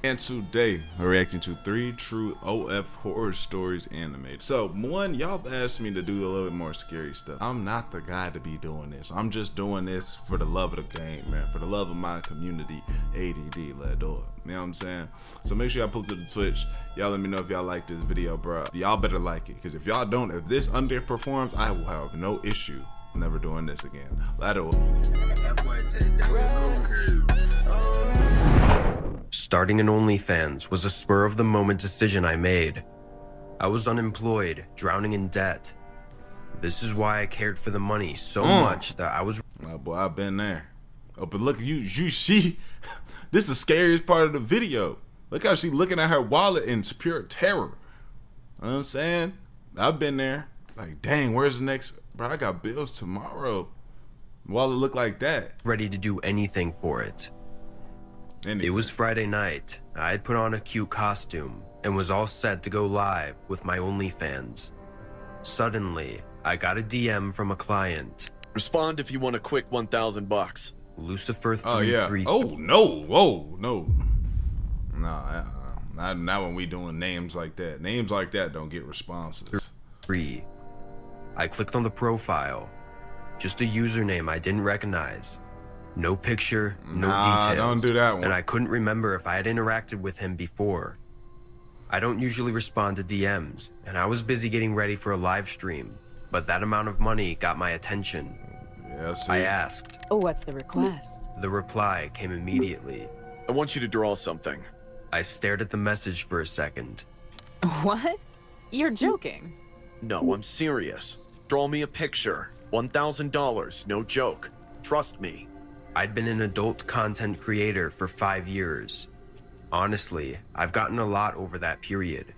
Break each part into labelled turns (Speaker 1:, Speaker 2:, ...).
Speaker 1: And today we're reacting to 3 true OF horror stories animated. So one, y'all asked me to do a little bit more scary stuff. I'm not the guy to be doing this. I'm just doing this for the love of the game, man. For the love of my community. ADD, let's do it. You know what I'm saying? So make sure y'all pull to the Twitch. Y'all let me know if y'all like this video, bro. Y'all better like it, because if y'all don't, if this underperforms, I will have no issue never doing this again. Let's do it.
Speaker 2: Starting an OnlyFans was a spur-of-the-moment decision I made. I was unemployed, drowning in debt. This is why I cared for the money so much that I was...
Speaker 1: Oh boy, I've been there. Oh, but look, you see, this is the scariest part of the video. Look how she's looking at her wallet in pure terror. You know what I'm saying? I've been there. Like, dang, where's the next... Bro, I got bills tomorrow. Wallet look like that.
Speaker 2: Ready to do anything for it. It was Friday night. I had put on a cute costume and was all set to go live with my OnlyFans. Suddenly, I got a DM from a client.
Speaker 3: Respond if you want a quick 1,000 bucks.
Speaker 2: Lucifer 33.
Speaker 1: Oh yeah. Oh no. Whoa no. Nah. Not when we doing names like that. Names like that don't get responses.
Speaker 2: 3. I clicked on the profile. Just a username I didn't recognize. No picture, no details.
Speaker 1: Don't do that one.
Speaker 2: And I couldn't remember if I had interacted with him before. I don't usually respond to DMs, and I was busy getting ready for a live stream, but that amount of money got my attention.
Speaker 1: Yeah, see.
Speaker 2: I asked.
Speaker 4: Oh, what's the request?
Speaker 2: The reply came immediately.
Speaker 3: I want you to draw something.
Speaker 2: I stared at the message for a second.
Speaker 4: What? You're joking.
Speaker 3: No, I'm serious. Draw me a picture. $1,000, no joke. Trust me.
Speaker 2: I'd been an adult content creator for 5 years. Honestly, I've gotten a lot over that period,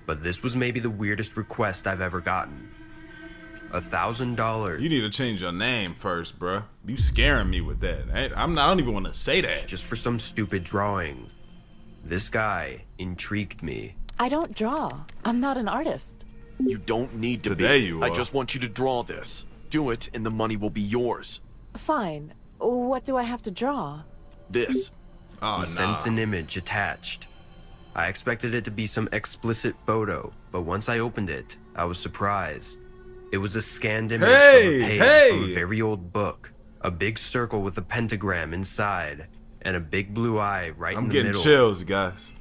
Speaker 2: but this was maybe the weirdest request I've ever gotten. $1,000.
Speaker 1: You need to change your name first, bruh. You scaring me with that. I don't even want to say that.
Speaker 2: Just for some stupid drawing. This guy intrigued me.
Speaker 4: I don't draw. I'm not an artist.
Speaker 3: You don't need to
Speaker 1: Today
Speaker 3: be.
Speaker 1: you
Speaker 3: I
Speaker 1: are.
Speaker 3: just want you to draw this. Do it, and the money will be yours.
Speaker 4: Fine. What do I have to draw?
Speaker 3: This.
Speaker 1: Oh,
Speaker 2: He sent an image attached. I expected it to be some explicit photo, but once I opened it, I was surprised. It was a scanned image of a page from a very old book. A big circle with a pentagram inside, and a big blue eye right in the middle.
Speaker 1: I'm getting chills, guys.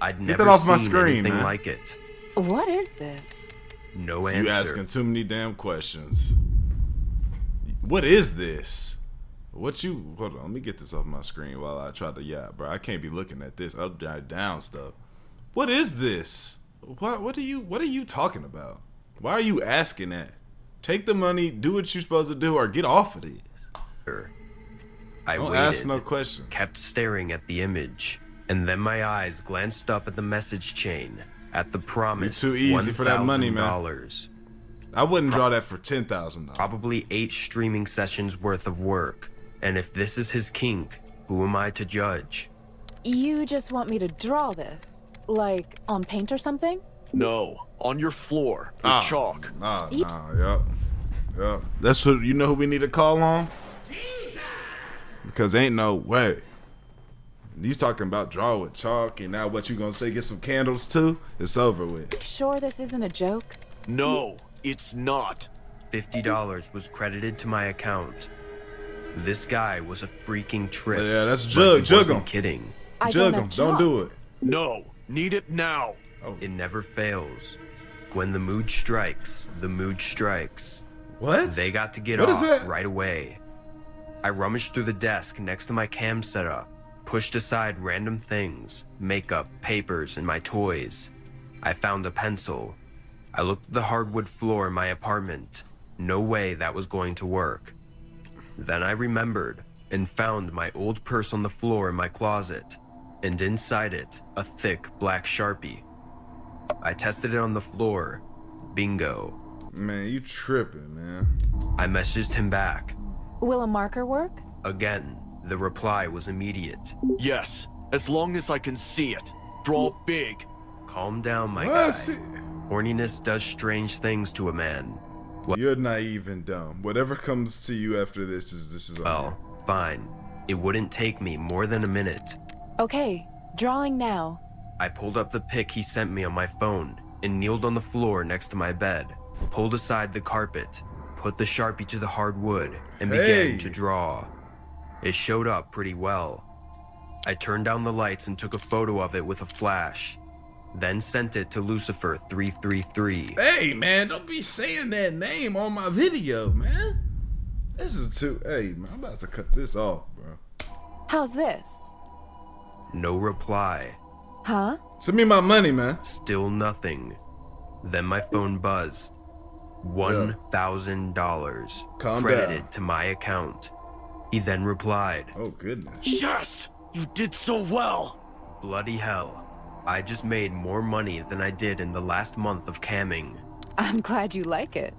Speaker 2: I'd
Speaker 1: Get
Speaker 2: never
Speaker 1: that off my
Speaker 2: seen
Speaker 1: screen,
Speaker 2: anything
Speaker 1: man.
Speaker 2: like it.
Speaker 4: What is this?
Speaker 2: No answer.
Speaker 1: You asking too many damn questions. What is this? Hold on, let me get this off my screen while I try to bro. I can't be looking at this upside down stuff. What is this? What are you talking about? Why are you asking that? Take the money, do what you're supposed to do, or get off of this.
Speaker 2: I
Speaker 1: Don't
Speaker 2: waited,
Speaker 1: ask no questions.
Speaker 2: kept staring at the image, and then my eyes glanced up at the message chain, at the promise.
Speaker 1: You're too easy for that money, man.
Speaker 2: $1,000.
Speaker 1: I wouldn't draw that for $10,000.
Speaker 2: Probably 8 streaming sessions worth of work. And if this is his kink, who am I to judge?
Speaker 4: You just want me to draw this? Like, on paint or something?
Speaker 3: No, on your floor with chalk.
Speaker 1: Yep. That's who, you know who we need to call on? Jesus! Because ain't no way. You talking about draw with chalk, and now what you gonna say, get some candles too? It's over with.
Speaker 4: Sure this isn't a joke?
Speaker 3: No, it's not.
Speaker 2: $50 was credited to my account. This guy was a freaking trip.
Speaker 1: Yeah, that's
Speaker 2: Jug
Speaker 1: jug
Speaker 2: wasn't
Speaker 1: him.
Speaker 2: kidding.
Speaker 4: I
Speaker 1: Jug
Speaker 4: don't
Speaker 1: him.
Speaker 4: have
Speaker 1: Don't
Speaker 4: chalk.
Speaker 1: do it.
Speaker 3: No, need it now.
Speaker 2: It never fails. When the mood strikes, the mood strikes.
Speaker 1: What?
Speaker 2: They got to get
Speaker 1: What is
Speaker 2: off
Speaker 1: that?
Speaker 2: right away. I rummaged through the desk next to my cam setup, pushed aside random things, makeup, papers, and my toys. I found a pencil. I looked at the hardwood floor in my apartment. No way that was going to work. Then I remembered and found my old purse on the floor in my closet, and inside it, a thick black Sharpie. I tested it on the floor. Bingo.
Speaker 1: Man, you tripping, man.
Speaker 2: I messaged him back.
Speaker 4: Will a marker work?
Speaker 2: Again, the reply was immediate.
Speaker 3: Yes, as long as I can see it. Draw big.
Speaker 2: Calm down, my
Speaker 1: What?
Speaker 2: guy.
Speaker 1: See-
Speaker 2: Horniness does strange things to a man.
Speaker 1: You're naive and dumb. Whatever comes to you after this is on
Speaker 2: Well, fine. It wouldn't take me more than a minute.
Speaker 4: Okay, Drawing now.
Speaker 2: I pulled up the pic he sent me on my phone and kneeled on the floor next to my bed, pulled aside the carpet, put the Sharpie to the hard wood, and began to draw. It showed up pretty well. I turned down the lights and took a photo of it with a flash, then sent it to Lucifer 333.
Speaker 1: Hey, man, don't be saying that name on my video, man. This is too... Hey, man, I'm about to cut this off, bro.
Speaker 4: How's this?
Speaker 2: No reply.
Speaker 4: Huh?
Speaker 1: Send me my money, man.
Speaker 2: Still nothing. Then my phone buzzed. $1,000
Speaker 1: Calm
Speaker 2: credited
Speaker 1: down.
Speaker 2: to my account. He then replied,
Speaker 1: Oh, goodness.
Speaker 3: Yes! You did so well!
Speaker 2: "Bloody hell. I just made more money than I did in the last month of camming."
Speaker 4: I'm glad you like it.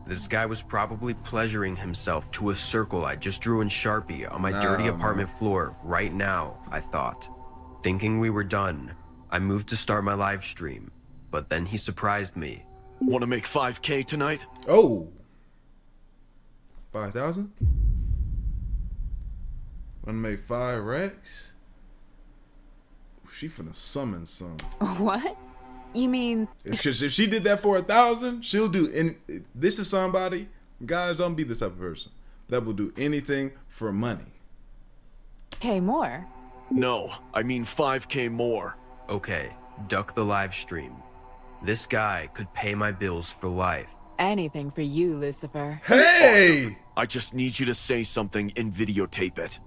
Speaker 2: This guy was probably pleasuring himself to a circle I just drew in Sharpie on my dirty apartment floor right now, I thought. Thinking we were done, I moved to start my live stream, but then he surprised me.
Speaker 3: Want to make 5K tonight?
Speaker 1: Oh. 5,000? Wanna make 5 racks? She finna summon some.
Speaker 4: What? You mean...
Speaker 1: If she did that for 1,000, she'll do... And this is somebody, guys, don't be this type of person that will do anything for money.
Speaker 4: Pay more?
Speaker 3: No, I mean 5K more.
Speaker 2: Okay, duck the live stream. This guy could pay my bills for life.
Speaker 4: Anything for you, Lucifer.
Speaker 1: Hey!
Speaker 3: I just need you to say something and videotape it.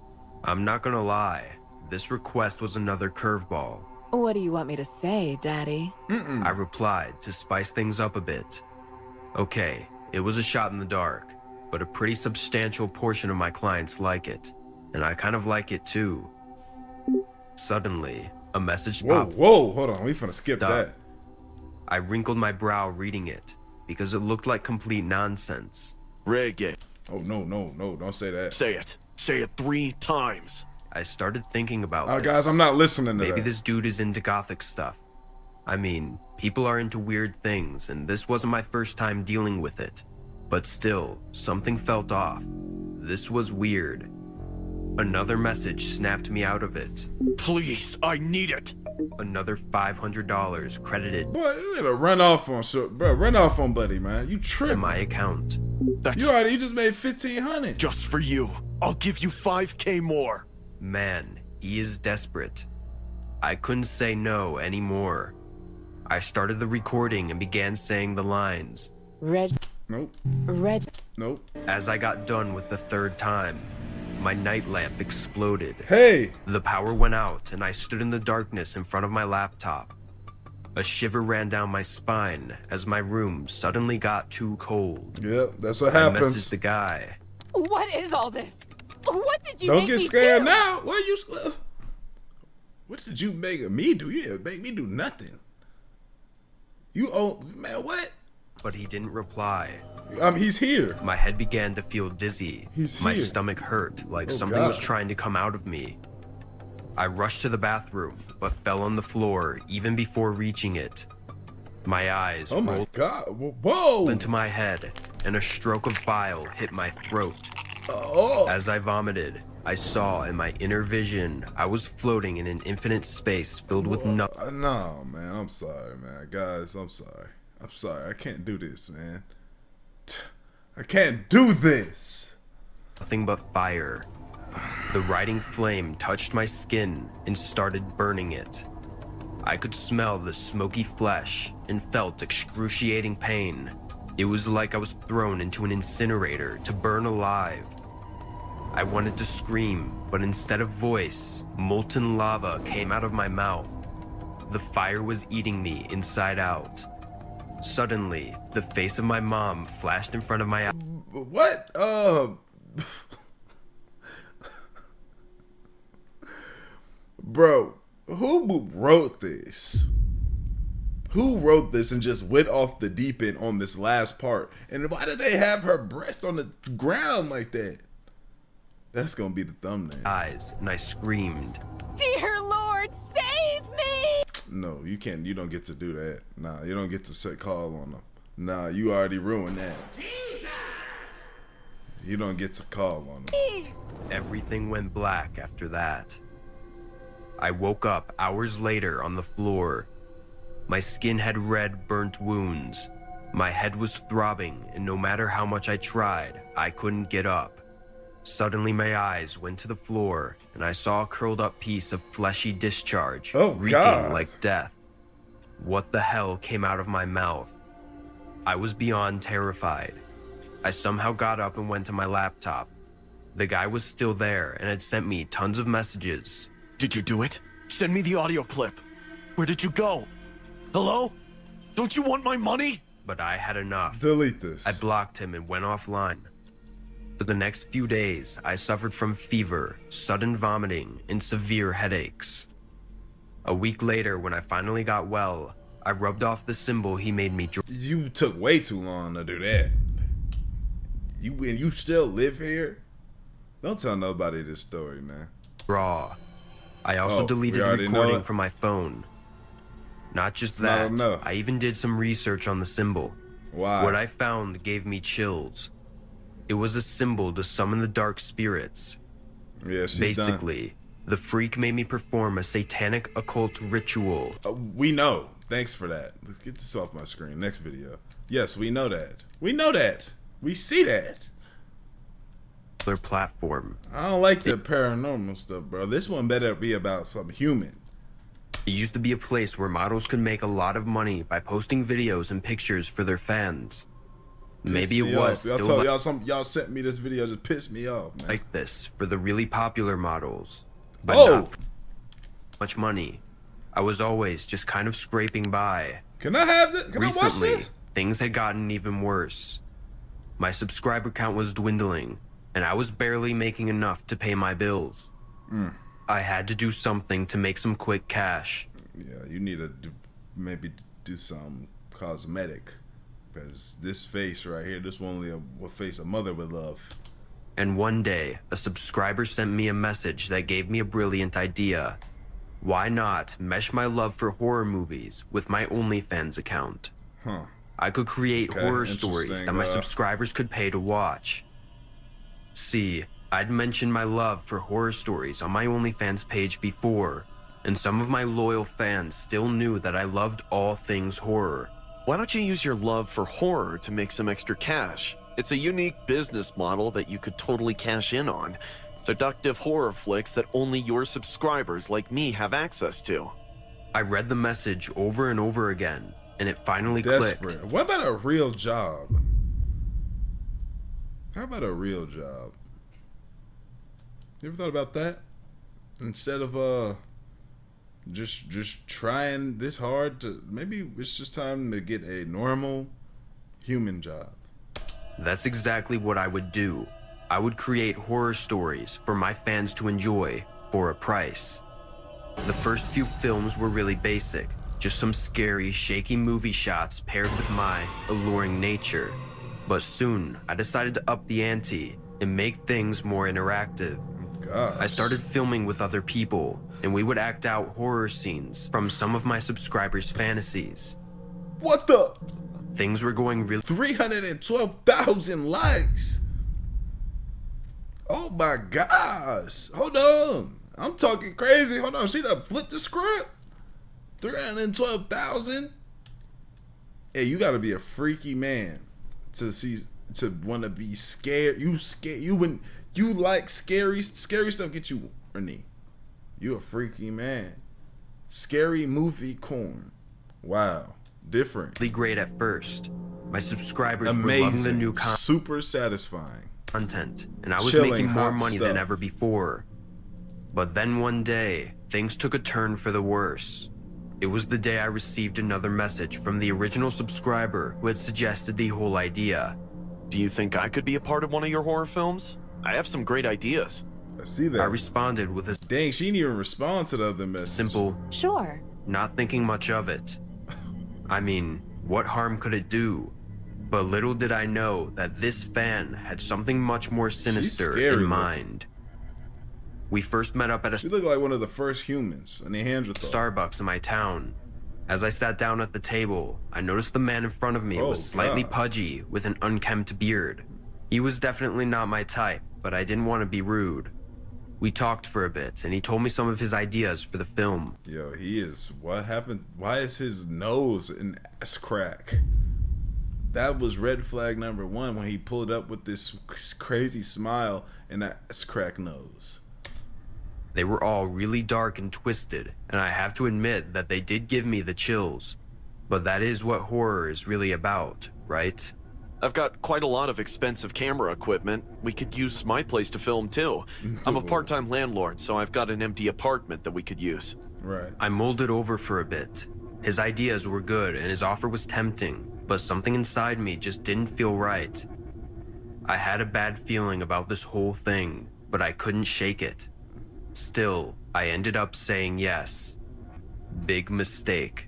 Speaker 2: I'm not gonna lie, this request was another curveball.
Speaker 4: What do you want me to say, Daddy?
Speaker 2: I replied to spice things up a bit. Okay, it was a shot in the dark, but a pretty substantial portion of my clients like it, and I kind of like it too. Suddenly, a message popped.
Speaker 1: Whoa, hold on, we finna skip
Speaker 2: Duh.
Speaker 1: that.
Speaker 2: I wrinkled my brow reading it, because it looked like complete nonsense.
Speaker 3: Reggae.
Speaker 1: Oh, no, don't say that.
Speaker 3: Say it. Say it 3 times.
Speaker 2: I started thinking about this.
Speaker 1: Guys, I'm not listening to
Speaker 2: Maybe
Speaker 1: that.
Speaker 2: this dude is into gothic stuff. I mean, people are into weird things, and this wasn't my first time dealing with it. But still, something felt off. This was weird. Another message snapped me out of it.
Speaker 3: Please, I need it.
Speaker 2: Another $500 credited
Speaker 1: Boy, you gotta run off on bro. Run off on buddy, man. You
Speaker 2: to
Speaker 1: tripping.
Speaker 2: my account.
Speaker 3: That's
Speaker 1: You just made 1,500.
Speaker 3: just for you. I'll give you 5K more.
Speaker 2: Man, he is desperate. I couldn't say no anymore. I started the recording and began saying the lines.
Speaker 4: Reg...
Speaker 1: Nope. Nope.
Speaker 2: As I got done with the third time, my night lamp exploded.
Speaker 1: Hey.
Speaker 2: The power went out and I stood in the darkness in front of my laptop. A shiver ran down my spine as my room suddenly got too cold.
Speaker 1: Yep, that's what
Speaker 2: I
Speaker 1: happens.
Speaker 2: messaged the guy.
Speaker 4: What is all this? What did you
Speaker 1: Don't
Speaker 4: make
Speaker 1: get
Speaker 4: me
Speaker 1: scared
Speaker 4: do?
Speaker 1: now. What did you make me do? You didn't make me do nothing. Man, what?
Speaker 2: But he didn't reply.
Speaker 1: He's here.
Speaker 2: My head began to feel dizzy. My
Speaker 1: here.
Speaker 2: stomach hurt like
Speaker 1: Oh,
Speaker 2: something was
Speaker 1: God.
Speaker 2: trying to come out of me. I rushed to the bathroom, but fell on the floor even before reaching it. My eyes
Speaker 1: Oh my
Speaker 2: rolled
Speaker 1: God. Whoa.
Speaker 2: into my head, and a stroke of bile hit my throat.
Speaker 1: Oh.
Speaker 2: As I vomited, I saw in my inner vision I was floating in an infinite space filled with nothing.
Speaker 1: No, man. I'm sorry, man. Guys, I'm sorry. I can't do this, man. I can't do this.
Speaker 2: Nothing but fire. The writing flame touched my skin and started burning it. I could smell the smoky flesh and felt excruciating pain. It was like I was thrown into an incinerator to burn alive. I wanted to scream, but instead of voice, molten lava came out of my mouth. The fire was eating me inside out. Suddenly, the face of my mom flashed in front of my eyes.
Speaker 1: What? Bro, who wrote this? Who wrote this and just went off the deep end on this last part? And why did they have her breast on the ground like that? That's gonna be the thumbnail.
Speaker 2: And I screamed.
Speaker 4: Dear Lord, save me!
Speaker 1: No, you can't. You don't get to do that. Nah, you don't get to set call on them. Nah, you already ruined that. Jesus! You don't get to call on them.
Speaker 2: Everything went black after that. I woke up hours later on the floor. My skin had red, burnt wounds. My head was throbbing, and no matter how much I tried, I couldn't get up. Suddenly, my eyes went to the floor, and I saw a curled up piece of fleshy discharge, reeking
Speaker 1: God.
Speaker 2: like death. What the hell came out of my mouth? I was beyond terrified. I somehow got up and went to my laptop. The guy was still there and had sent me tons of messages.
Speaker 3: Did you do it? Send me the audio clip. Where did you go? Hello? Don't you want my money?
Speaker 2: But I had enough.
Speaker 1: Delete this.
Speaker 2: I blocked him and went offline. For the next few days, I suffered from fever, sudden vomiting, and severe headaches. A week later, when I finally got well, I rubbed off the symbol he made me
Speaker 1: You took way too long to do that. You still live here? Don't tell nobody this story, man.
Speaker 2: draw. I also deleted the recording from my phone. Not just that, I even did some research on the symbol.
Speaker 1: Why?
Speaker 2: What I found gave me chills. It was a symbol to summon the dark spirits.
Speaker 1: Yeah, she's
Speaker 2: Basically, the freak made me perform a satanic occult ritual.
Speaker 1: We know. Thanks for that. Let's get this off my screen. Next video. Yes, we know that. We know that. We see that.
Speaker 2: Their platform.
Speaker 1: I don't like the paranormal stuff, bro. This one better be about something human.
Speaker 2: It used to be a place where models could make a lot of money by posting videos and pictures for their fans. Maybe it was still
Speaker 1: y'all sent me this video just pissed me off, man.
Speaker 2: like this for the really popular models, but not for much money. I was always just kind of scraping by.
Speaker 1: Can I have this? Can
Speaker 2: Recently,
Speaker 1: I watch this?
Speaker 2: things had gotten even worse. My subscriber count was dwindling, and I was barely making enough to pay my bills. I had to do something to make some quick cash.
Speaker 1: Yeah, you need to maybe do some cosmetic. Because this face right here, this one only a face a mother would love.
Speaker 2: And one day, a subscriber sent me a message that gave me a brilliant idea. Why not mesh my love for horror movies with my OnlyFans account? I could create horror stories that my subscribers could pay to watch. See, I'd mentioned my love for horror stories on my OnlyFans page before, and some of my loyal fans still knew that I loved all things horror.
Speaker 3: Why don't you use your love for horror to make some extra cash? It's a unique business model that you could totally cash in on. Seductive horror flicks that only your subscribers like me have access to.
Speaker 2: I read the message over and over again, and it finally
Speaker 1: Desperate.
Speaker 2: clicked.
Speaker 1: What about a real job? How about a real job? You ever thought about that? Instead of just trying this hard to, maybe it's just time to get a normal human job.
Speaker 2: That's exactly what I would do. I would create horror stories for my fans to enjoy for a price. The first few films were really basic, just some scary, shaky movie shots paired with my alluring nature. But soon, I decided to up the ante and make things more interactive.
Speaker 1: Gosh.
Speaker 2: I started filming with other people, and we would act out horror scenes from some of my subscribers' fantasies.
Speaker 1: What the?
Speaker 2: Things were going really
Speaker 1: 312,000 likes. Oh my gosh. Hold on. I'm talking crazy. Hold on. She done flipped the script. 312,000. Hey, you gotta be a freaky man to want to be scared. You like scary stuff get you horny. You a freaky man. Scary movie corn. Wow. Different.
Speaker 2: great at first. My subscribers were
Speaker 1: Amazing.
Speaker 2: loving the new
Speaker 1: Super satisfying.
Speaker 2: content, and I was
Speaker 1: Chilling
Speaker 2: making more
Speaker 1: hot
Speaker 2: money
Speaker 1: stuff.
Speaker 2: than ever before. But then one day, things took a turn for the worse. It was the day I received another message from the original subscriber who had suggested the whole idea.
Speaker 3: Do you think I could be a part of one of your horror films? I have some great ideas.
Speaker 1: I see that.
Speaker 2: I responded with a
Speaker 1: Dang, she didn't even respond to the other message.
Speaker 2: simple,
Speaker 4: Sure.
Speaker 2: not thinking much of it. I mean, what harm could it do? But little did I know that this fan had something much more sinister
Speaker 1: scary
Speaker 2: in
Speaker 1: looking.
Speaker 2: mind. We first met up at a
Speaker 1: She looked like one of the first humans, and Neanderthal.
Speaker 2: Starbucks in my town. As I sat down at the table, I noticed the man in front of me
Speaker 1: Oh,
Speaker 2: was slightly
Speaker 1: God.
Speaker 2: pudgy with an unkempt beard. He was definitely not my type, but I didn't want to be rude. We talked for a bit, and he told me some of his ideas for the film.
Speaker 1: Yo, he is. What happened? Why is his nose an ass crack? That was red flag number one when he pulled up with this crazy smile and that ass crack nose.
Speaker 2: They were all really dark and twisted, and I have to admit that they did give me the chills. But that is what horror is really about, right?
Speaker 3: I've got quite a lot of expensive camera equipment. We could use my place to film too. I'm a part-time landlord, so I've got an empty apartment that we could use.
Speaker 1: Right.
Speaker 2: I mulled it over for a bit. His ideas were good and his offer was tempting, but something inside me just didn't feel right. I had a bad feeling about this whole thing, but I couldn't shake it. Still, I ended up saying yes. Big mistake.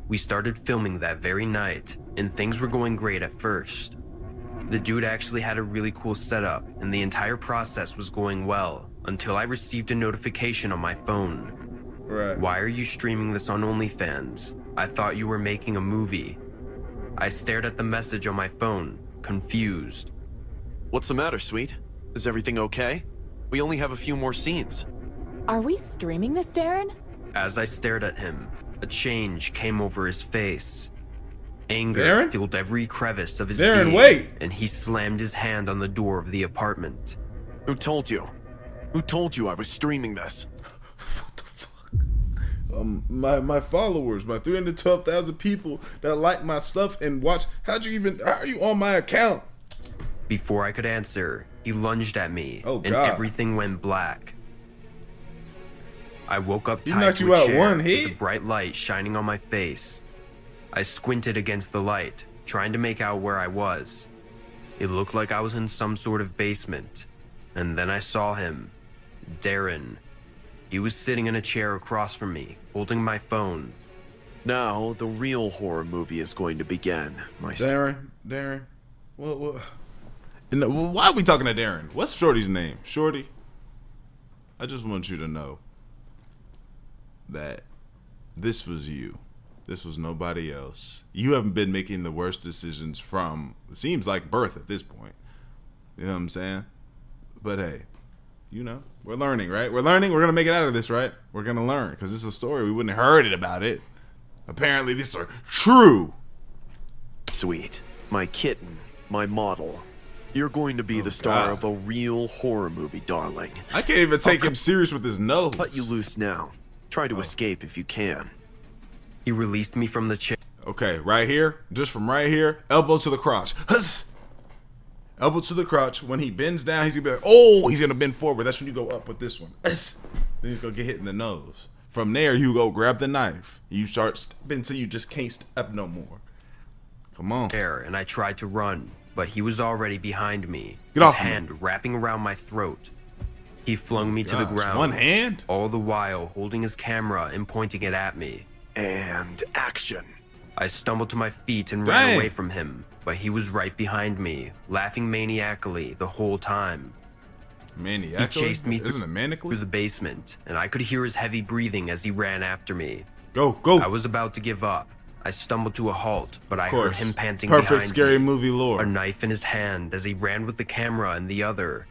Speaker 2: We started filming that very night, and things were going great at first. The dude actually had a really cool setup, and the entire process was going well, until I received a notification on my phone.
Speaker 1: Right.
Speaker 2: Why are you streaming this on OnlyFans? I thought you were making a movie. I stared at the message on my phone, confused.
Speaker 3: What's the matter, sweet? Is everything okay? We only have a few more scenes.
Speaker 4: Are we streaming this, Darren?
Speaker 2: As I stared at him, a change came over his face. Anger
Speaker 1: Darren?
Speaker 2: filled every crevice of his
Speaker 1: Darren,
Speaker 2: being,
Speaker 1: wait!
Speaker 2: and he slammed his hand on the door of the apartment.
Speaker 3: Who told you? Who told you I was streaming this?
Speaker 1: My followers, my 312,000 people that like my stuff and watch. How are you on my account?
Speaker 2: Before I could answer, he lunged at me,
Speaker 1: Oh,
Speaker 2: and
Speaker 1: God.
Speaker 2: everything went black. I woke up
Speaker 1: He
Speaker 2: tied
Speaker 1: knocked
Speaker 2: to
Speaker 1: you
Speaker 2: a
Speaker 1: out
Speaker 2: chair
Speaker 1: one
Speaker 2: with
Speaker 1: hit?
Speaker 2: the bright light shining on my face. I squinted against the light, trying to make out where I was. It looked like I was in some sort of basement, and then I saw him, Darren. He was sitting in a chair across from me, holding my phone.
Speaker 3: Now, the real horror movie is going to begin, my
Speaker 1: Darren, what? And why are we talking to Darren? What's Shorty's name? Shorty? I just want you to know that this was you. This was nobody else. You haven't been making the worst decisions from, it seems like, birth at this point. You know what I'm saying? But hey, you know, we're learning, right? We're learning. We're going to make it out of this, right? We're going to learn because this is a story. We wouldn't have heard it about it. Apparently, these are true.
Speaker 3: Sweet. My kitten. My model. You're going to be the star of a real horror movie, darling.
Speaker 1: I can't even take him serious with his nose.
Speaker 3: Cut you loose now. Try to escape if you can.
Speaker 2: He released me from the chair.
Speaker 1: Okay, right here, just from right here, elbow to the crotch. Huss! Elbow to the crotch. When he bends down, he's gonna be like, oh, he's gonna bend forward. That's when you go up with this one. Huss! Then he's gonna get hit in the nose. From there, you go grab the knife. You start stepping until you just can't step no more. Come on.
Speaker 2: And I tried to run, but he was already behind me,
Speaker 1: Get
Speaker 2: his
Speaker 1: off me.
Speaker 2: hand wrapping around my throat. He flung me to the
Speaker 1: Gosh,
Speaker 2: ground,
Speaker 1: one hand?
Speaker 2: all the while holding his camera and pointing it at me.
Speaker 3: And action.
Speaker 2: I stumbled to my feet and
Speaker 1: Dang.
Speaker 2: ran away from him, but he was right behind me, laughing maniacally the whole time.
Speaker 1: Maniacally?
Speaker 2: He chased me
Speaker 1: Isn't it
Speaker 2: through
Speaker 1: manically?
Speaker 2: the basement, and I could hear his heavy breathing as he ran after me.
Speaker 1: Go.
Speaker 2: I was about to give up. I stumbled to a halt, but I
Speaker 1: Of
Speaker 2: heard
Speaker 1: course.
Speaker 2: him panting
Speaker 1: Perfect
Speaker 2: behind
Speaker 1: scary
Speaker 2: me,
Speaker 1: movie
Speaker 2: a
Speaker 1: lore.
Speaker 2: knife in his hand as he ran with the camera in the other.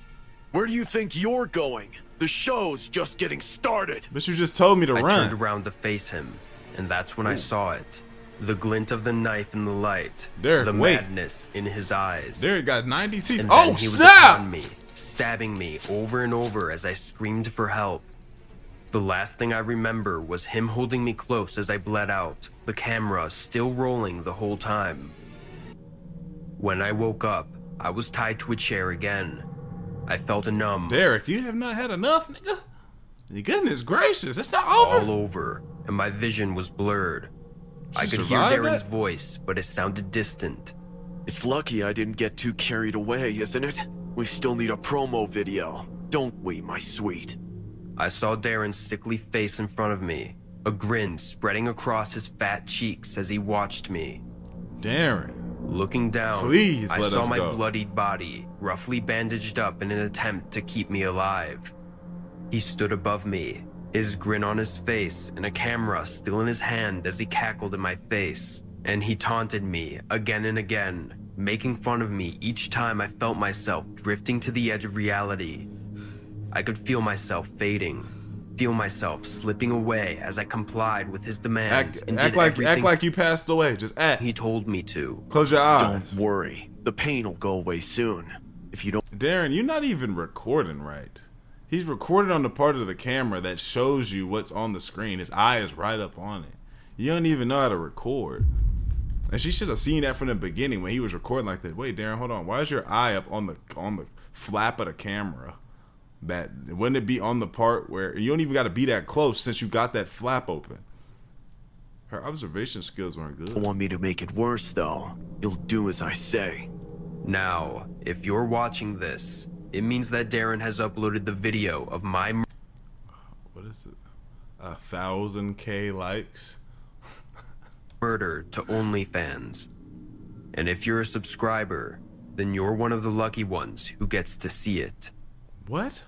Speaker 3: Where do you think you're going? The show's just getting started.
Speaker 1: But you just told me to
Speaker 2: I
Speaker 1: run.
Speaker 2: turned around to face him, and that's when I saw it. The glint of the knife in the light,
Speaker 1: Derek,
Speaker 2: the
Speaker 1: wait.
Speaker 2: madness in his eyes.
Speaker 1: There, he got 90 teeth.
Speaker 2: And
Speaker 1: Oh,
Speaker 2: then he was
Speaker 1: snap!
Speaker 2: upon me, stabbing me over and over as I screamed for help. The last thing I remember was him holding me close as I bled out, the camera still rolling the whole time. When I woke up, I was tied to a chair again. I felt a numb
Speaker 1: Derek, you have not had enough, nigga. Your goodness gracious, it's not over.
Speaker 2: all over, and my vision was blurred. I could hear
Speaker 1: survived
Speaker 2: Darren's
Speaker 1: that?
Speaker 2: voice, but it sounded distant.
Speaker 3: It's lucky I didn't get too carried away, isn't it? We still need a promo video, don't we, my sweet?
Speaker 2: I saw Darren's sickly face in front of me, a grin spreading across his fat cheeks as he watched me.
Speaker 1: Darren.
Speaker 2: Looking down,
Speaker 1: Please
Speaker 2: I
Speaker 1: let
Speaker 2: saw
Speaker 1: us
Speaker 2: my
Speaker 1: go.
Speaker 2: bloodied body, roughly bandaged up in an attempt to keep me alive. He stood above me, his grin on his face and a camera still in his hand as he cackled in my face. And he taunted me again and again, making fun of me each time I felt myself drifting to the edge of reality. I could feel myself fading, feel myself slipping away as I complied with his demands and did everything
Speaker 1: act like you passed away. Just act.
Speaker 2: he told me to.
Speaker 1: Close your eyes.
Speaker 3: Don't worry. The pain will go away soon. If you don't...
Speaker 1: Darren, you're not even recording right. He's recorded on the part of the camera that shows you what's on the screen. His eye is right up on it. You don't even know how to record. And she should have seen that from the beginning when he was recording like that. Wait, Darren, hold on. Why is your eye up on the flap of the camera? That wouldn't it be on the part where you don't even got to be that close since you got that flap open? Her observation skills weren't good.
Speaker 3: want me to make it worse, though. You'll do as I say.
Speaker 2: Now, if you're watching this, it means that Darren has uploaded the video of my
Speaker 1: What is it? 1,000K likes?
Speaker 2: murder to OnlyFans. And if you're a subscriber, then you're one of the lucky ones who gets to see it.
Speaker 1: What?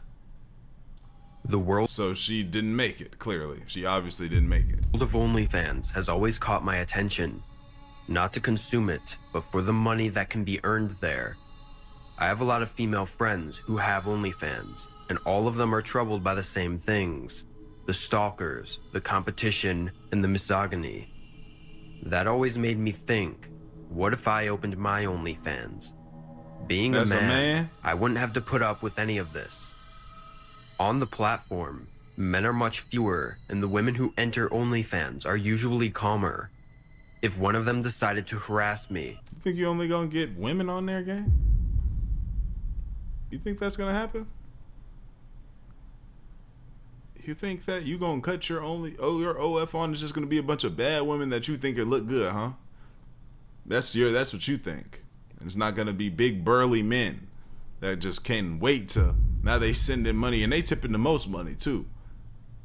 Speaker 2: The world
Speaker 1: So she didn't make it, clearly. She obviously didn't make it.
Speaker 2: of OnlyFans has always caught my attention. Not to consume it, but for the money that can be earned there. I have a lot of female friends who have OnlyFans, and all of them are troubled by the same things. The stalkers, the competition, and the misogyny. That always made me think, what if I opened my OnlyFans? Being
Speaker 1: That's
Speaker 2: a
Speaker 1: a
Speaker 2: man,
Speaker 1: man?
Speaker 2: I wouldn't have to put up with any of this. On the platform, men are much fewer, and the women who enter OnlyFans are usually calmer. If one of them decided to harass me,
Speaker 1: You think you're only gonna get women on there, gang? You think that's gonna happen? You think that you gonna cut your your OF on is just gonna be a bunch of bad women that you think look good, huh? That's what you think. And it's not gonna be big burly men that just can't wait to now they sending money and they tipping the most money too.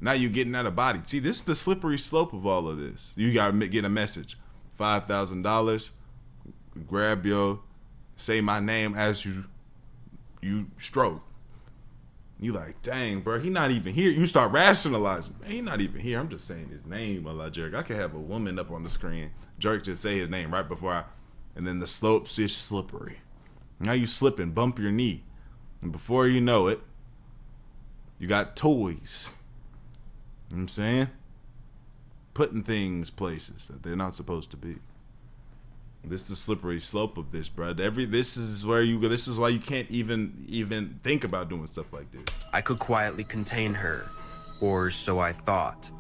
Speaker 1: Now you getting out of body. See, this is the slippery slope of all of this. You gotta get a message. $5,000. Grab your, say my name as you stroke. You like, dang, bro, he not even here. You start rationalizing. Man, he not even here. I'm just saying his name a lot, jerk. I could have a woman up on the screen. Jerk just say his name right before and then the slope's is slippery. Now you slip and bump your knee. And before you know it, you got toys. You know what I'm saying? Putting things places that they're not supposed to be. This is the slippery slope of this, bro. This is where you go. This is why you can't even think about doing stuff like this.
Speaker 2: I could quietly contain her, or so I thought.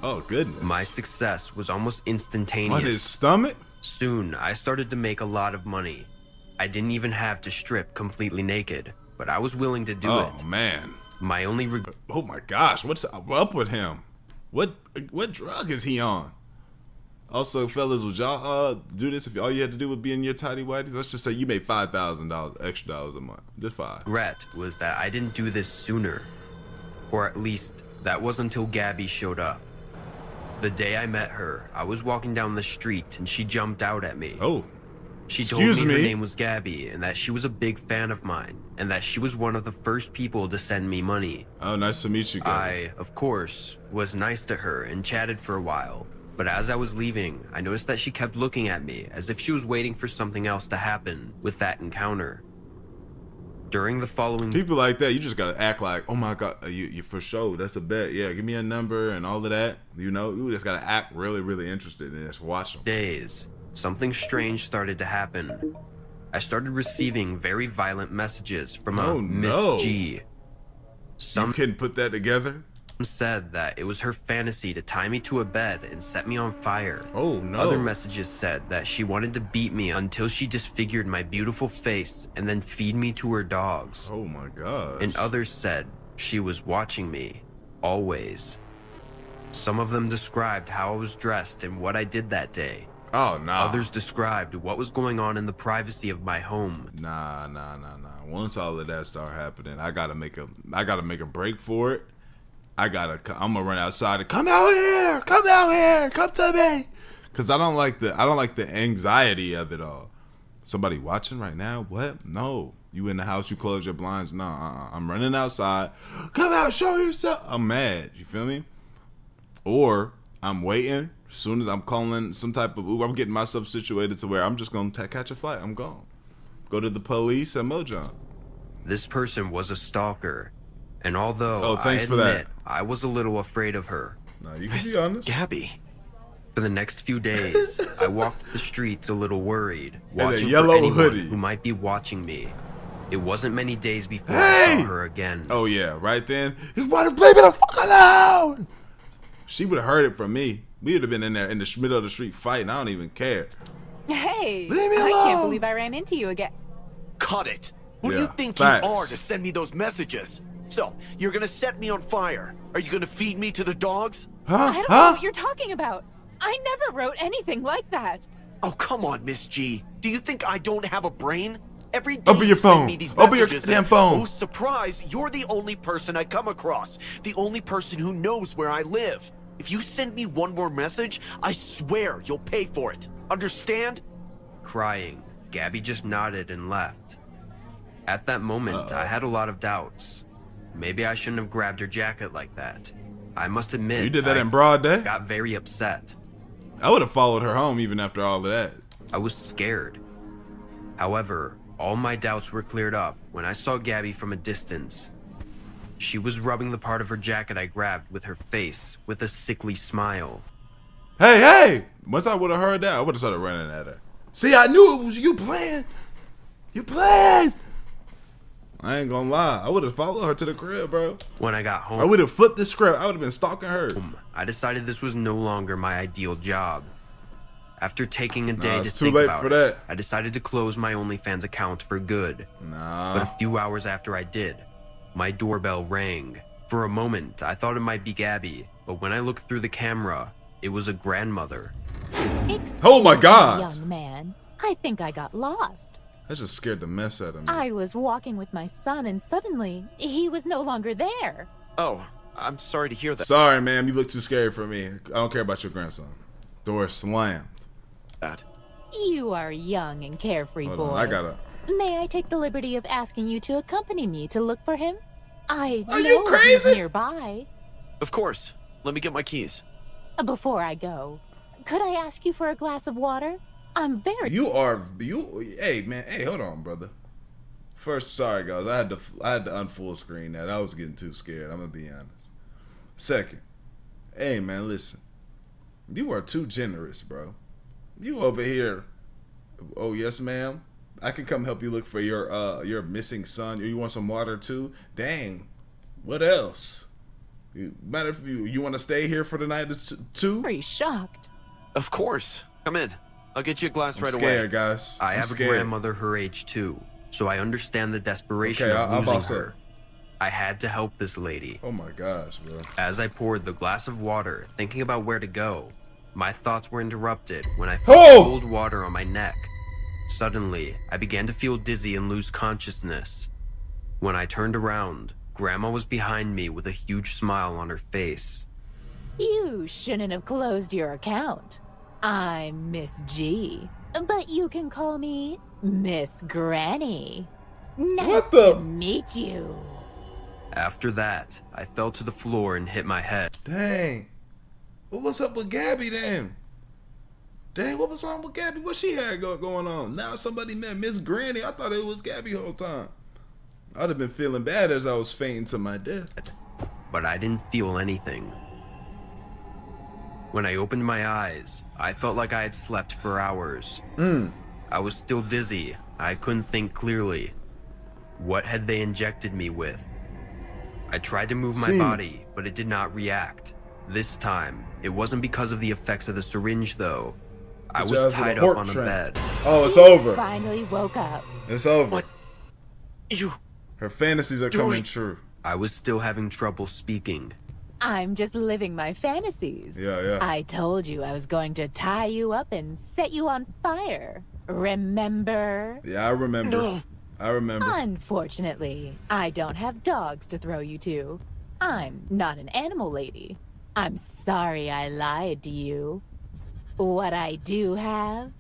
Speaker 1: Oh goodness.
Speaker 2: My success was almost instantaneous.
Speaker 1: On his stomach?
Speaker 2: Soon, I started to make a lot of money. I didn't even have to strip completely naked, but I was willing to do it.
Speaker 1: Oh man.
Speaker 2: My only regret
Speaker 1: Oh my gosh. What's up with him? What drug is he on? Also, fellas, would y'all do this if all you had to do would be in your tidy whities? Let's just say you made $5,000 extra a month. Just $5.
Speaker 2: was that I didn't do this sooner. Or at least, that was until Gabby showed up. The day I met her, I was walking down the street and she jumped out at me.
Speaker 1: Oh.
Speaker 2: She told
Speaker 1: Excuse
Speaker 2: me her
Speaker 1: me?
Speaker 2: name was Gabby and that she was a big fan of mine and that she was one of the first people to send me money.
Speaker 1: Oh, nice to meet you, Gabby.
Speaker 2: I, of course, was nice to her and chatted for a while. But as I was leaving, I noticed that she kept looking at me as if she was waiting for something else to happen with that encounter. During the following
Speaker 1: People like that, you just gotta act like, oh my god, you for sure, that's a bet. Yeah, give me a number and all of that. You know, you just gotta act really, really interested and just watch them.
Speaker 2: days, something strange started to happen. I started receiving very violent messages from a
Speaker 1: Oh, no.
Speaker 2: Miss G.
Speaker 1: You
Speaker 2: Some
Speaker 1: couldn't put that together?
Speaker 2: said that it was her fantasy to tie me to a bed and set me on fire.
Speaker 1: Oh no.
Speaker 2: Other messages said that she wanted to beat me until she disfigured my beautiful face and then feed me to her dogs.
Speaker 1: Oh my gosh.
Speaker 2: And others said she was watching me, always. Some of them described how I was dressed and what I did that day.
Speaker 1: Oh no.
Speaker 2: Others described what was going on in the privacy of my home.
Speaker 1: Nah. Once all of that start happening, I gotta make a break for it. I'm gonna run outside and come out here, come to me, cause I don't like the anxiety of it all. Somebody watching right now? What? No. You in the house? You close your blinds? No. I'm running outside. Come out, show yourself. I'm mad. You feel me? Or I'm waiting. As soon as I'm calling some type of Uber, I'm getting myself situated to where I'm just gonna catch a flight. I'm gone. Go to the police at Mojon.
Speaker 2: This person was a stalker. And although
Speaker 1: Oh, thanks
Speaker 2: I
Speaker 1: for that.
Speaker 2: admit I was a little afraid of her,
Speaker 1: No, you can be honest.
Speaker 3: Gabby.
Speaker 2: for the next few days, I walked the streets a little worried,
Speaker 1: a
Speaker 2: watching
Speaker 1: yellow
Speaker 2: for anyone
Speaker 1: hoodie.
Speaker 2: who might be watching me. It wasn't many days before I
Speaker 1: Hey!
Speaker 2: saw her again.
Speaker 1: Oh yeah, right then. His wife, leave me the fuck alone. She would have heard it from me. We would have been in there in the middle of the street fighting. I don't even care.
Speaker 4: Hey,
Speaker 1: Leave me
Speaker 4: I
Speaker 1: alone.
Speaker 4: can't believe I ran into you again.
Speaker 3: Cut it. Who do
Speaker 1: Yeah,
Speaker 3: you think
Speaker 1: facts.
Speaker 3: you are to send me those messages? So, you're gonna set me on fire. Are you gonna feed me to the dogs?
Speaker 1: Huh?
Speaker 4: I don't know what you're talking about. I never wrote anything like that.
Speaker 3: Oh, come on, Miss G. Do you think I don't have a brain? Every day
Speaker 1: Open your
Speaker 3: you send
Speaker 1: phone.
Speaker 3: me these
Speaker 1: Open your
Speaker 3: messages,
Speaker 1: damn
Speaker 3: and,
Speaker 1: phone.
Speaker 3: oh, surprise, you're the only person I come across. The only person who knows where I live. If you send me one more message, I swear you'll pay for it. Understand?
Speaker 2: Crying, Gabby just nodded and left. At that moment, I had a lot of doubts. Maybe I shouldn't have grabbed her jacket like that. I must admit,
Speaker 1: You did that
Speaker 2: I
Speaker 1: in broad day?
Speaker 2: got very upset.
Speaker 1: I would have followed her home even after all of that.
Speaker 2: I was scared. However, all my doubts were cleared up when I saw Gabby from a distance. She was rubbing the part of her jacket I grabbed with her face with a sickly smile.
Speaker 1: Hey, hey! Once I would have heard that, I would have started running at her. See, I knew it was you playing. You playing. I ain't gonna lie. I would have followed her to the crib, bro.
Speaker 2: When I got
Speaker 1: I
Speaker 2: home,
Speaker 1: would have flipped the script. I would have been stalking her.
Speaker 2: I decided this was no longer my ideal job. After taking a day to
Speaker 1: it's too
Speaker 2: think
Speaker 1: late
Speaker 2: about
Speaker 1: for
Speaker 2: it,
Speaker 1: that.
Speaker 2: I decided to close my OnlyFans account for good. But
Speaker 1: Nah.
Speaker 2: a few hours after I did, my doorbell rang. For a moment, I thought it might be Gabby, but when I looked through the camera, it was a grandmother.
Speaker 4: Excuse
Speaker 1: Oh my
Speaker 4: me,
Speaker 1: God.
Speaker 4: young man. I think I got lost.
Speaker 1: That just scared the mess out of me.
Speaker 4: I was walking with my son and suddenly he was no longer there.
Speaker 3: Oh, I'm sorry to hear that.
Speaker 1: Sorry, ma'am. You look too scary for me. I don't care about your grandson. Door slammed.
Speaker 4: You are a young and carefree
Speaker 1: Hold
Speaker 4: boy.
Speaker 1: on. I gotta.
Speaker 4: May I take the liberty of asking you to accompany me to look for him? I
Speaker 1: Are
Speaker 4: know
Speaker 1: you
Speaker 4: he's
Speaker 1: crazy?
Speaker 4: nearby.
Speaker 3: Of course. Let me get my keys.
Speaker 4: Before I go, could I ask you for a glass of water? I'm very
Speaker 1: You are you. Hey, man. Hey, hold on, brother. First, sorry guys. I had to unfull screen that. I was getting too scared. I'm gonna be honest. Second, hey man, listen. You are too generous, bro. You over here. Oh yes, ma'am. I can come help you look for your missing son. You want some water too? Dang. What else? Matter if you want to stay here for the night too?
Speaker 4: very shocked.
Speaker 3: Of course. Come in. I'll get you a glass
Speaker 1: I'm
Speaker 3: right
Speaker 1: scared,
Speaker 3: away.
Speaker 1: guys.
Speaker 2: I
Speaker 1: I'm
Speaker 2: have
Speaker 1: scared.
Speaker 2: a grandmother her age too, so I understand the desperation
Speaker 1: Okay,
Speaker 2: of
Speaker 1: I'm
Speaker 2: losing
Speaker 1: about to-
Speaker 2: her. I had to help this lady.
Speaker 1: Oh my gosh, bro.
Speaker 2: As I poured the glass of water, thinking about where to go, my thoughts were interrupted when I felt
Speaker 1: Oh!
Speaker 2: cold water on my neck. Suddenly, I began to feel dizzy and lose consciousness. When I turned around, Grandma was behind me with a huge smile on her face.
Speaker 4: You shouldn't have closed your account. I'm Miss G, but you can call me Miss Granny. Nice
Speaker 1: What the-
Speaker 4: to meet you.
Speaker 2: After that, I fell to the floor and hit my head.
Speaker 1: Dang. What was up with Gabby then? Dang, what was wrong with Gabby? What she had going on? Now somebody met Miss Granny. I thought it was Gabby the whole time. I'd have been feeling bad as I was fainting to my death.
Speaker 2: But I didn't feel anything. When I opened my eyes, I felt like I had slept for hours. I was still dizzy. I couldn't think clearly. What had they injected me with? I tried to move my
Speaker 1: Seen.
Speaker 2: body, but it did not react. This time, it wasn't because of the effects of the syringe, though. I
Speaker 1: Put
Speaker 2: was
Speaker 1: your ass in
Speaker 2: tied
Speaker 1: a
Speaker 2: up
Speaker 1: hork
Speaker 2: on a
Speaker 1: train.
Speaker 2: bed.
Speaker 1: Oh, it's over.
Speaker 4: Finally woke up.
Speaker 1: It's over.
Speaker 3: What? You...
Speaker 1: Her fantasies are coming
Speaker 3: Doing-
Speaker 1: true.
Speaker 2: I was still having trouble speaking.
Speaker 4: I'm just living my fantasies.
Speaker 1: Yeah.
Speaker 4: I told you I was going to tie you up and set you on fire. Remember?
Speaker 1: Yeah, I remember.
Speaker 3: No.
Speaker 1: I remember.
Speaker 4: Unfortunately, I don't have dogs to throw you to. I'm not an animal lady. I'm sorry I lied to you. What I do have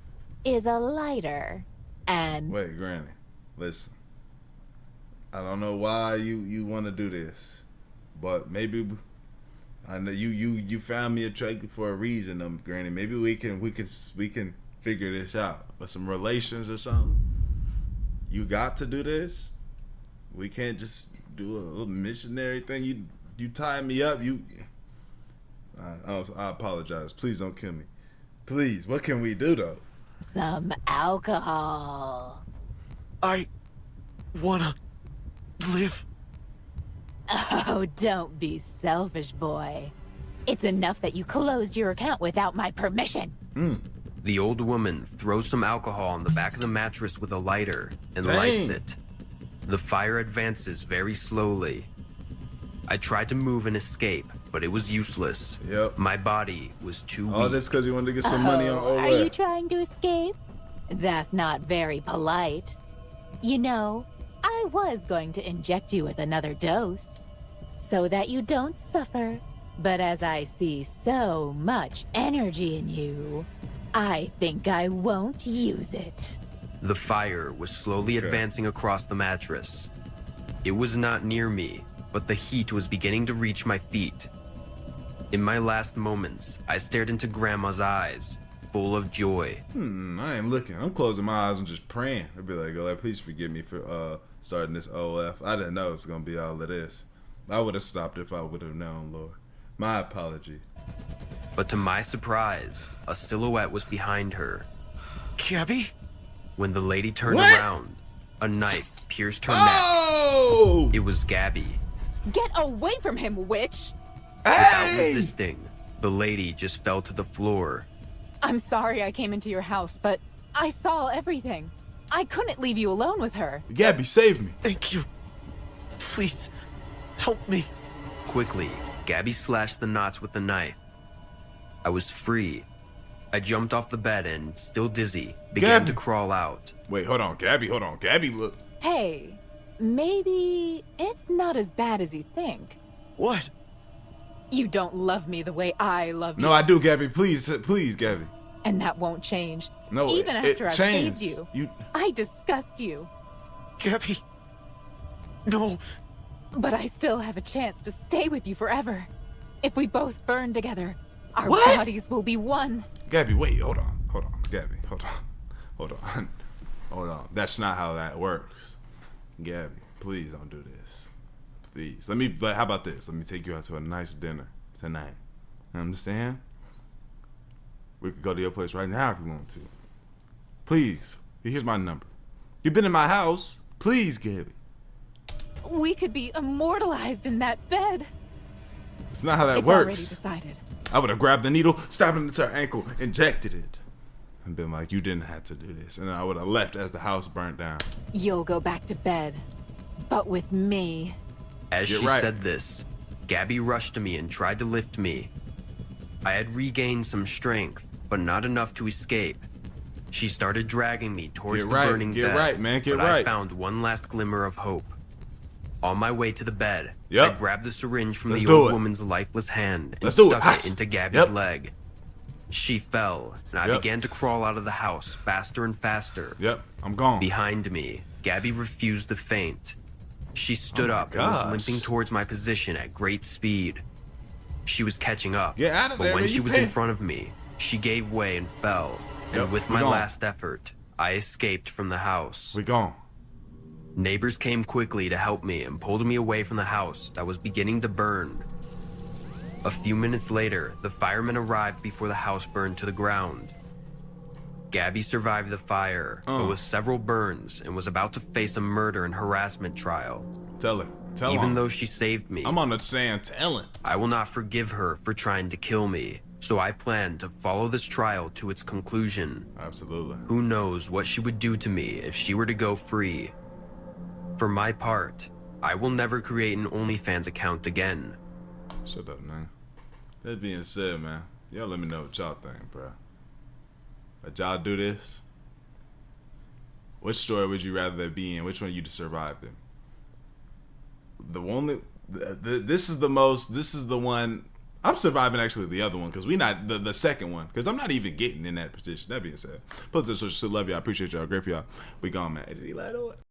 Speaker 4: is a lighter. And
Speaker 1: Wait, Granny. Listen. I don't know why you want to do this, but maybe I know you found me attractive for a reason, Granny. Maybe we can figure this out with some relations or something. You got to do this. We can't just do a little missionary thing. You tie me up. I apologize. Please don't kill me. Please, what can we do though?
Speaker 4: Some alcohol.
Speaker 3: I wanna live.
Speaker 4: Oh, don't be selfish, boy. It's enough that you closed your account without my permission.
Speaker 2: The old woman throws some alcohol on the back of the mattress with a lighter and
Speaker 1: Dang.
Speaker 2: lights it. The fire advances very slowly. I tried to move and escape, but it was useless.
Speaker 1: Yep.
Speaker 2: My body was too weak.
Speaker 1: All this because you wanted to get some money on
Speaker 4: Oh,
Speaker 1: OF.
Speaker 4: are you trying to escape? That's not very polite. You know, I was going to inject you with another dose, so that you don't suffer. But as I see so much energy in you, I think I won't use it.
Speaker 2: The fire was slowly advancing across the mattress. It was not near me, but the heat was beginning to reach my feet. In my last moments, I stared into Grandma's eyes, full of joy.
Speaker 1: I ain't looking. I'm closing my eyes and just praying. I'd be like, oh, please forgive me for starting this OF. I didn't know it's gonna be all of this. I would have stopped if I would have known, Lord. My apology.
Speaker 2: But to my surprise, a silhouette was behind her.
Speaker 3: Gabby?
Speaker 2: When the lady turned
Speaker 1: What?
Speaker 2: around, a knife pierced her
Speaker 1: Oh!
Speaker 2: neck. It was Gabby.
Speaker 4: Get away from him, witch!
Speaker 2: Without resisting, the lady just fell to the floor.
Speaker 4: I'm sorry I came into your house, but I saw everything. I couldn't leave you alone with her.
Speaker 1: Gabby, save me.
Speaker 3: Thank you. Please, help me.
Speaker 2: Quickly, Gabby slashed the knots with the knife. I was free. I jumped off the bed and, still dizzy, began
Speaker 1: Gabby.
Speaker 2: to crawl out.
Speaker 1: Wait, hold on, Gabby, hold on. Gabby, look.
Speaker 4: Hey, maybe it's not as bad as you think.
Speaker 3: What?
Speaker 4: You don't love me the way I love you.
Speaker 1: No, I do, Gabby. Please, please, Gabby.
Speaker 4: And that won't change.
Speaker 1: No,
Speaker 4: Even
Speaker 1: it
Speaker 4: after I've
Speaker 1: changed.
Speaker 4: saved you. I disgust you.
Speaker 3: Gabby. No.
Speaker 4: But I still have a chance to stay with you forever. If we both burn together, our
Speaker 1: What?
Speaker 4: bodies will be one.
Speaker 1: Gabby, wait, hold on. Gabby, hold on. That's not how that works. Gabby, please don't do this. Please. How about this? Let me take you out to a nice dinner tonight. You understand? We could go to your place right now if you want to. Please. Here's my number. You've been in my house. Please, Gabby.
Speaker 4: We could be immortalized in that bed.
Speaker 1: It's not how that
Speaker 4: It's already
Speaker 1: works.
Speaker 4: decided.
Speaker 1: I would have grabbed the needle, stabbed it into her ankle, injected it, and been like, you didn't have to do this. And then I would have left as the house burnt down.
Speaker 4: You'll go back to bed, but with me.
Speaker 2: As
Speaker 1: Get
Speaker 2: she
Speaker 1: right.
Speaker 2: said this, Gabby rushed to me and tried to lift me. I had regained some strength, but not enough to escape. She started dragging me towards
Speaker 1: Get
Speaker 2: the
Speaker 1: right.
Speaker 2: burning
Speaker 1: Get
Speaker 2: bed,
Speaker 1: right, man. Get
Speaker 2: but I
Speaker 1: right.
Speaker 2: found one last glimmer of hope. On my way to the bed,
Speaker 1: Yep.
Speaker 2: I grabbed the syringe from
Speaker 1: Let's
Speaker 2: the
Speaker 1: do
Speaker 2: old
Speaker 1: it.
Speaker 2: woman's lifeless hand and
Speaker 1: Let's do it.
Speaker 2: stuck
Speaker 1: Huss.
Speaker 2: it into Gabby's
Speaker 1: Yep.
Speaker 2: leg. She fell, and I
Speaker 1: Yep.
Speaker 2: began to crawl out of the house faster and faster.
Speaker 1: Yep, I'm gone.
Speaker 2: Behind me, Gabby refused to faint. She stood
Speaker 1: Oh my
Speaker 2: up and was
Speaker 1: gosh.
Speaker 2: limping towards my position at great speed. She was catching up,
Speaker 1: Get out of
Speaker 2: but
Speaker 1: there,
Speaker 2: when
Speaker 1: man.
Speaker 2: she
Speaker 1: You
Speaker 2: was
Speaker 1: pay-
Speaker 2: in front of me, she gave way and fell.
Speaker 1: Yep,
Speaker 2: And with
Speaker 1: we
Speaker 2: my
Speaker 1: gone.
Speaker 2: last effort, I escaped from the house.
Speaker 1: We gone.
Speaker 2: Neighbors came quickly to help me and pulled me away from the house that was beginning to burn. A few minutes later, the firemen arrived before the house burned to the ground. Gabby survived the fire, but with several burns, and was about to face a murder and harassment trial.
Speaker 1: Tell her. Tell her.
Speaker 2: Even though she saved me,
Speaker 1: I'm on the sand telling.
Speaker 2: I will not forgive her for trying to kill me. So I plan to follow this trial to its conclusion.
Speaker 1: Absolutely.
Speaker 2: Who knows what she would do to me if she were to go free. For my part, I will never create an OnlyFans account again.
Speaker 1: Shut up, man. That being said, man, y'all let me know what y'all think, bro. Let y'all do this. Which story would you rather that be in? Which one you to survive in? The one that this is the one I'm surviving. Actually, the other one, because we not the second one, because I'm not even getting in that position. That being said, love y'all. I appreciate y'all. Great for y'all. We gone, man. Did he lie to it?